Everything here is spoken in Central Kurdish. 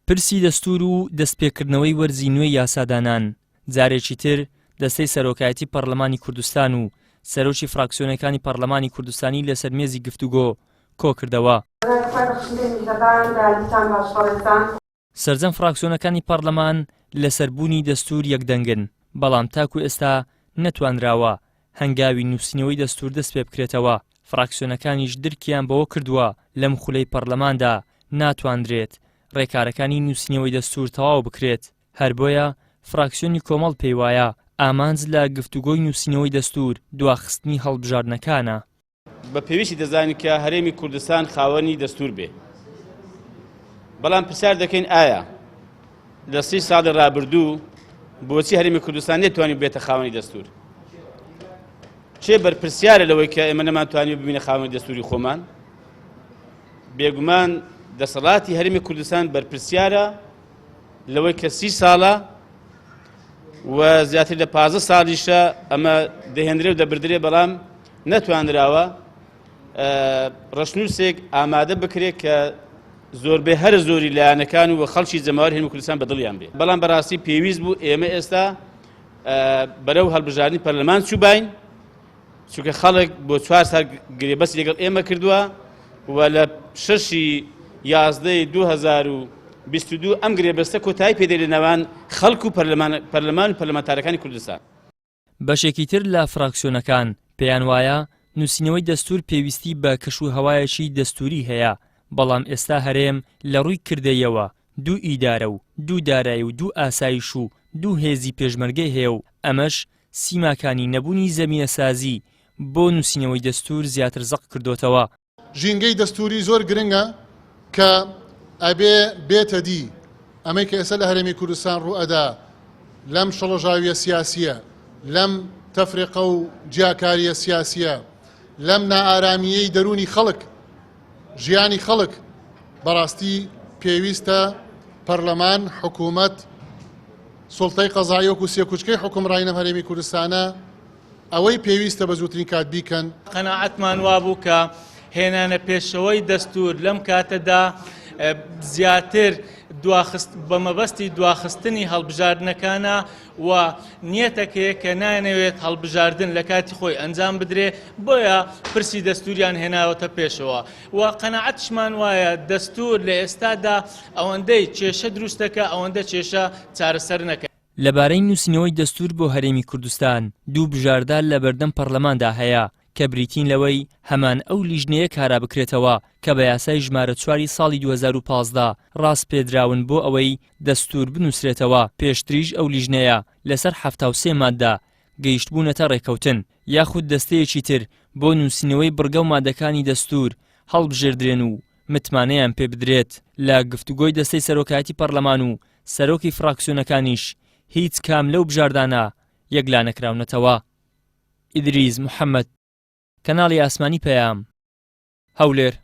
پرسی دەستور و دەستپێکردنەوەی وەرزی نوێی یاسادانان جارێکی تر دەستەی سەرۆکایەتی پەرلەمانی کوردستان و سەرۆکی فراکسیۆنەکانی پەرلەمانی کوردستانی لەسەر مێزی گفتوگۆ کۆ کردەوە. سەرجەم فراکسیۆنەکانی پەرلەمان لەسەربوونی دەستور یەکدەنگن، بەڵام تاکو ئێستا نەتوانراوە هەنگاوی نووسینەوەی دەستور دەست پێ بکرێتەوە. فراکسیۆنەکانیش درکیان بەوە کردووە لەم خولەی پەرلەماندا ناتواندرێت ڕێکارەکانی نووسینەوەی دەستور تەواو بکرێت. هەر بۆیە فراکسیۆنی کۆمەڵ پێی وایە ئامانج لە گفتوگۆی نووسینەوەی دەستور دواخستنی هەڵبژاردنەکانە. بە پێویستی دەزانین کە هەرێمی کوردستان خاوەنی دەستور بێ، بەڵام پرسیار دەکەین ئایا لە 30 ساڵی ڕابردوو بۆچی هەرێمی کوردستان نێتوانین بێتە خاوەنی دەستور؟ چێ بەرپرسیارە لەوەی کە ئێمە نەمانتوانین ببینە خاوەنی دەستوری خۆمان؟ بێگومان دەسەڵاتی هەرێمی کوردستان بەرپرسیارە لەوەی کە 30 ساڵە و زیاتر لە 15 ساڵیشە ئەمە دەهێنرێ و دەبردرێ، بەڵام نەتوانراوە ڕەشنووسێک ئامادە بکرێت کە زۆربەی هەر زۆری لایەنەکان و خەڵکی جەماوەری هەرێمی کوردستان بەدڵیان بێ. بەڵام بەڕاستی پێویست بوو ئێمە ئێستا بەرەو هەڵبژاردنی پەرلەمان چووبین، چونکە خەڵک بۆ 4 سال گرێبەستی لەگەڵ ئێمە کردووە و لە 6/11/2022 ئەم گرێبەستە کۆتایی پێدەی لە نێوان خەڵک و پەرلەمان و پەرلەمانتارەکانی کوردستان. بەشێکی تر لە فراکسیۆنەکان پێیان وایە نووسینەوەی دەستور پێویستی بە کەشوهەوایەکی دەستوری هەیە، بەڵام ئێستا هەرێم لە ڕووی کردەیەوە 2 ئیدارە و 2 دارایی و 2 ئاسایش و 2 هێزی پێشمەرگەی هەیە و ئەمەش سیماکانی نەبوونی زەمینە سازی بۆ نووسینەوەی دەستور زیاتر زەق کردوتەوە. ژینگەی دەستوری زۆر گرنگە کە ئەبێ بێتە دی ئەمەی کە ئێستا لە هەرێمی کوردستان ڕوئەدا لەم شەڵەژاویە سیاسیە، لەم تەفریقە و جیاکاریە سیاسیە، لەم نائارامیەی دەرونی خەڵک، ژیانی خەڵک، بەڕاستی پێویستە پەرلەمان، حکوومەت، سوڵتەی قەزایی وەکو سێکوچکەی حکومڕانی لەم هەرێمی کوردستانە ئەوەی پێویستە بە زووترین کات بیکەن. قەناعەتمان وابوو کە هێنانە پێشەوەی دەستور لەم کاتەدا زیاتر بە مەبەستی دواخستنی هەڵبژاردنەکانە و نیەتەکەیە کە نانەوێت هەڵبژاردن لە کاتی خۆی ئەنجام بدرێ، بۆیە پرسی دەستوریان هێناوەتە پێشەوە و قەناعەتشمان وایە دەستور لە ئێستادا ئەوەندەی کێشە دروستەکە ئەوەندە کێشە چارەسەر نەکە. لەبارەی نووسینەوەی دەستور بۆ هەرێمی کوردستان 2 بژاردە لە بەردەم پەرلەماندا هەیە کە بریتین لەوەی هەمان ئەو لیژنەیە کارا بکرێتەوە کە بە یاسای ژمارە 4 ساڵی 2015 ڕاست پێدراون بۆ ئەوەی دەستور بنووسرێتەوە. پێشتریش ئەو لیژنەیە لەسەر 73 مادە گەیشتبوونەتە ڕێکەوتن، یاخود دەستەیەکی تر بۆ نووسینەوەی بڕگە و مادەکانی دەستور هەڵبژێردرێن و متمانەیان پێ بدرێت. لە گفتوگۆی دەستەی سەرۆکایەتی پەرلەمان و سەرۆکی فراکسیۆنەکانیش هیچ کام لەو بژاردانە یەکلا نەکراونەتەوە. ئیدریس محەممەد، کەناڵی ئاسمانی پەیام، هەولێر.